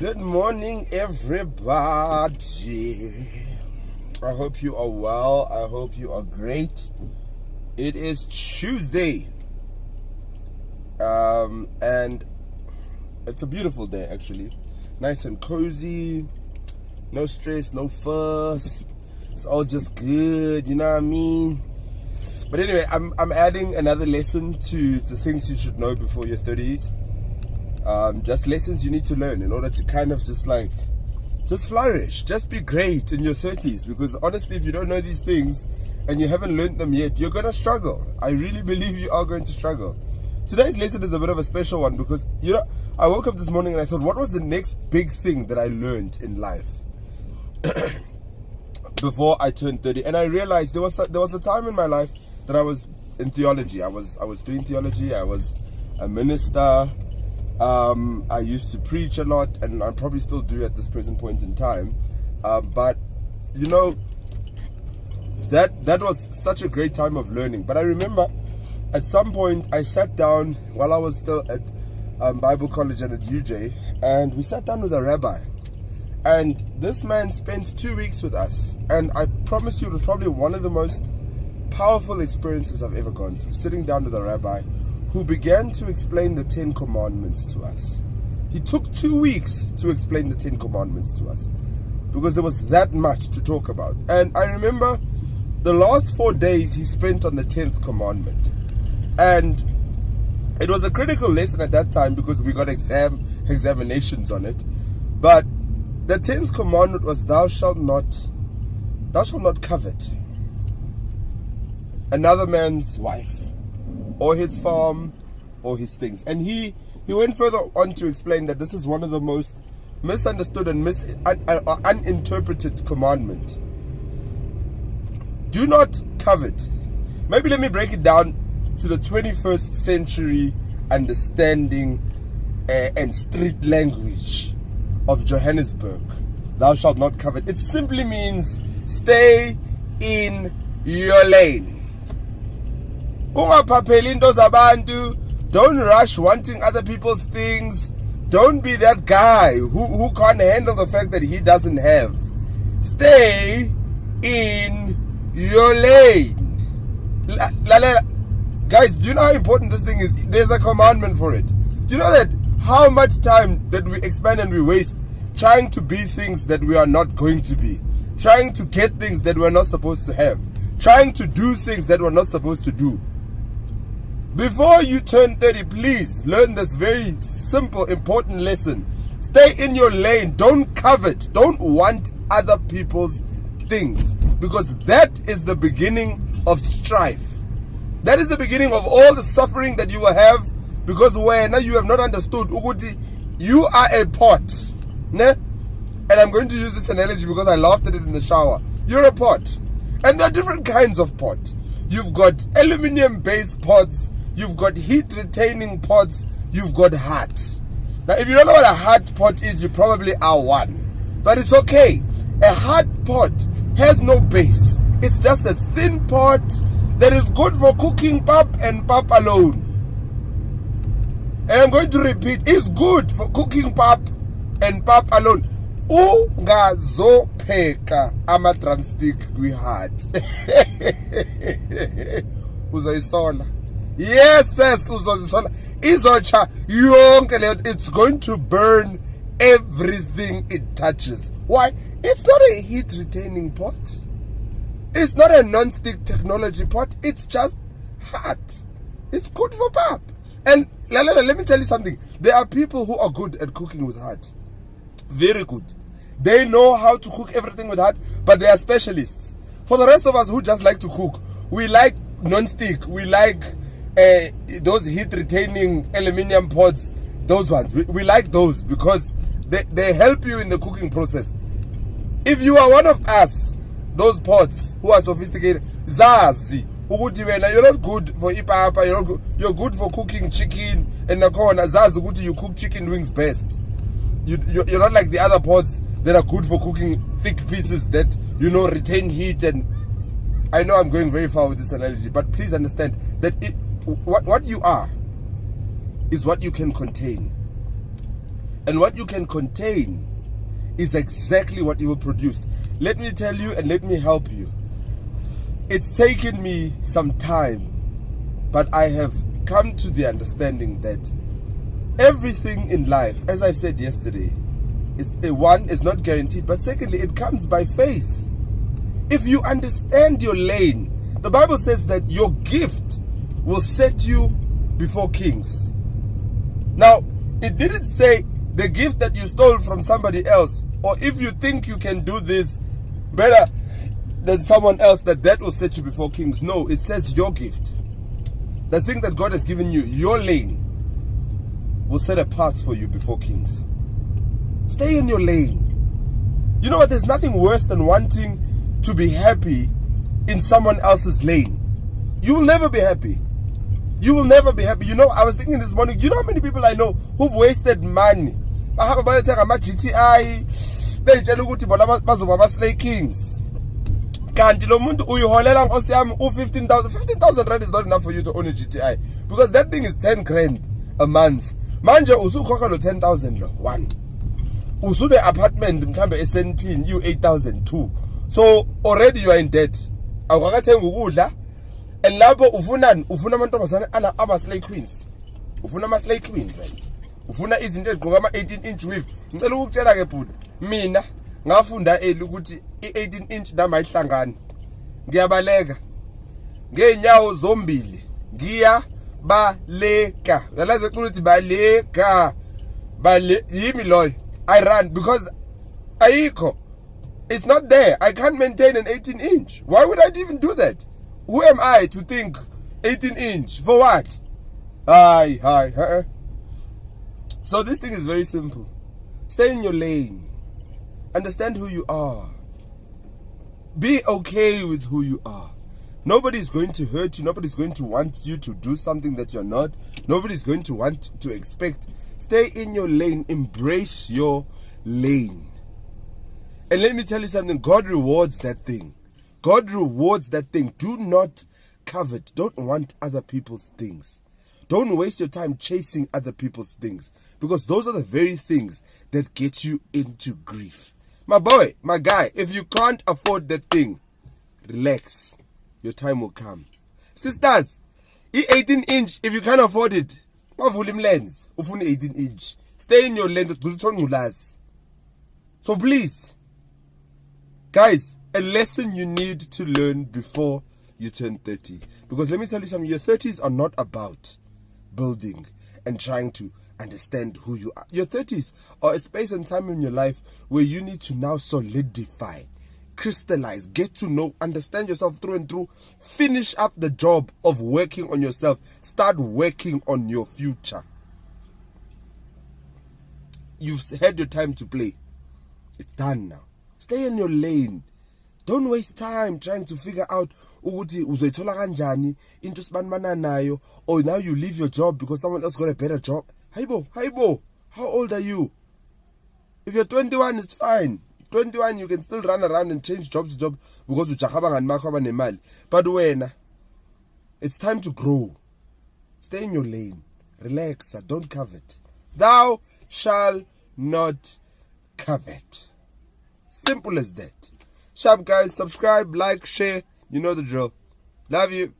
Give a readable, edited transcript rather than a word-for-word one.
Good morning, everybody. I hope you are well. I hope you are great. It is Tuesday. And it's a beautiful day, actually. Nice and cozy. No stress, no fuss. It's all just good, you know what I mean? But anyway, I'm adding another lesson to the things you should know before your 30s. Just lessons you need to learn in order to kind of just flourish, just be great in your 30s. Because honestly, if you don't know these things and you haven't learned them yet, you're gonna struggle. I really believe you are going to struggle. Today's lesson is a bit of a special one because, you know, I woke up this morning and I thought, what was the next big thing that I learned in life before I turned 30? And I realized there was a time in my life that I was in theology. I was doing theology. I was a minister. I used to preach a lot, and I probably still do at this present point in time. But you know, that was such a great time of learning. But I remember at some point I sat down while I was still at Bible college and at UJ, and we sat down with a rabbi. And this man spent 2 weeks with us, and I promise you it was probably one of the most powerful experiences I've ever gone through, sitting down with a rabbi who began to explain the 10 commandments to us. He took 2 weeks to explain the 10 commandments to us because there was that much to talk about. And I remember the last 4 days he spent on the 10th commandment. And it was a critical lesson at that time because we got examinations on it. But the 10th commandment was thou shalt not covet another man's wife, or his farm, or his things. And he went further on to explain that this is one of the most misunderstood and uninterpreted commandment. Do not covet. Maybe let me break it down to the 21st century understanding and street language of Johannesburg. Thou shalt not covet. It simply means stay in your lane. Don't rush wanting other people's things. Don't be that guy who can't handle the fact that he doesn't have. Stay in your lane. Guys, do you know how important this thing is? There's a commandment for it. Do you know that how much time that we expend and we waste trying to be things that we are not going to be, trying to get things that we're not supposed to have, trying to do things that we're not supposed to do? Before you turn 30, please learn this very simple, important lesson. Stay in your lane. Don't covet. Don't want other people's things, because that is the beginning of strife. That is the beginning of all the suffering that you will have, because when you have not understood, Uguti, you are a pot. Ne? And I'm going to use this analogy because I laughed at it in the shower. You're a pot. And there are different kinds of pot. You've got aluminium-based pots. You've got heat-retaining pots. You've got hot. Now, if you don't know what a hot pot is, you probably are one. But it's okay. A hot pot has no base. It's just a thin pot that is good for cooking pap and pap alone. And I'm going to repeat, it's good for cooking pap and pap alone. Ungazopheka ama drumstick kwi-heart. Uzoyisola. Yes, uzoyisola. Izocha yonke leyo. It's going to burn everything it touches. Why? It's not a heat retaining pot. It's not a non-stick technology pot. It's just hot. It's good for pap. And let me tell you something. There are people who are good at cooking with hot. Very good. They know how to cook everything with hot, but they are specialists. For the rest of us who just like to cook, we like non-stick. We like those heat-retaining aluminium pots. Those ones. We like those because they help you in the cooking process. If you are one of us, those pots who are sophisticated, zazi, you're not good for ipapa, you're good for cooking chicken, and zazi, you cook chicken wings best. You're not like the other pots that are good for cooking thick pieces that, retain heat. And I know I'm going very far with this analogy, but please understand that what you are is what you can contain. And what you can contain is exactly what you will produce. Let me tell you and let me help you. It's taken me some time, but I have come to the understanding that everything in life, as I said yesterday, is one, is not guaranteed, but secondly, it comes by faith. If you understand your lane, the Bible says that your gift will set you before kings. Now, it didn't say the gift that you stole from somebody else, or if you think you can do this better than someone else, that will set you before kings. No, it says your gift. The thing that God has given you, your lane, will set a path for you before kings. Stay in your lane. You know what? There's nothing worse than wanting to be happy in someone else's lane. You will never be happy. You will never be happy. You know, I was thinking this morning, you know how many people I know who've wasted money? GTI, Slay Kings. Kanti lo muntu uyiholela nkosi yami u15,000. 15,000 rand is not enough for you to own a GTI, because that thing is 10 grand a month. Manje usukhokha lo 10,000 lo one. Usube apartment mhlambe e17 you 8,000 too. So already you are in debt. Awukakathenga ukudla. And lapho ufunani? Ufuna amantombazane ama slay queens. Ufuna ama slay queens man. Ufuna izinto ezigqoka ama 18 inch width. Ngicela ukutshela ke bhuti, mina ngafunda ukuthi i18 inch nami ayihlangani. Ngiyabaleka ngeenyawo zombili. Ngiyabaleka. Yalazi ukuthi baleka. Yimi loyo. I run because ayikho. It's not there. I can't maintain an 18 inch. Why would I even do that? Who am I to think 18 inch? For what? Hi. So this thing is very simple. Stay in your lane. Understand who you are. Be okay with who you are. Nobody's going to hurt you. Nobody's going to want you to do something that you're not. Nobody's going to want to expect. Stay in your lane. Embrace your lane. And let me tell you something. God rewards that thing. God rewards that thing. Do not covet. Don't want other people's things. Don't waste your time chasing other people's things, because those are the very things that get you into grief. My boy, my guy, if you can't afford that thing, relax. Your time will come. Sisters, 18 inch, if you can't afford it, lens, 18 inch. Stay in your lane. So please, guys, a lesson you need to learn before you turn 30. Because let me tell you something, your 30s are not about building and trying to understand who you are. Your 30s are a space and time in your life where you need to now solidify, crystallize, get to know, understand yourself through and through, finish up the job of working on yourself, start working on your future. You've had your time to play. It's done now. Stay in your lane. Don't waste time trying to figure out ukuthi uzoyithola kanjani into sibanibana nayo, or now you leave your job because someone else got a better job. Haibo, how old are you? If you're 21, it's fine. 21, you can still run around and change job to job because ujahabangani makho abanemali. But when it's time to grow, stay in your lane. Relax, don't covet. Thou shall not covet. Simple as that. Sharp guys, subscribe, like, share. You know the drill. Love you.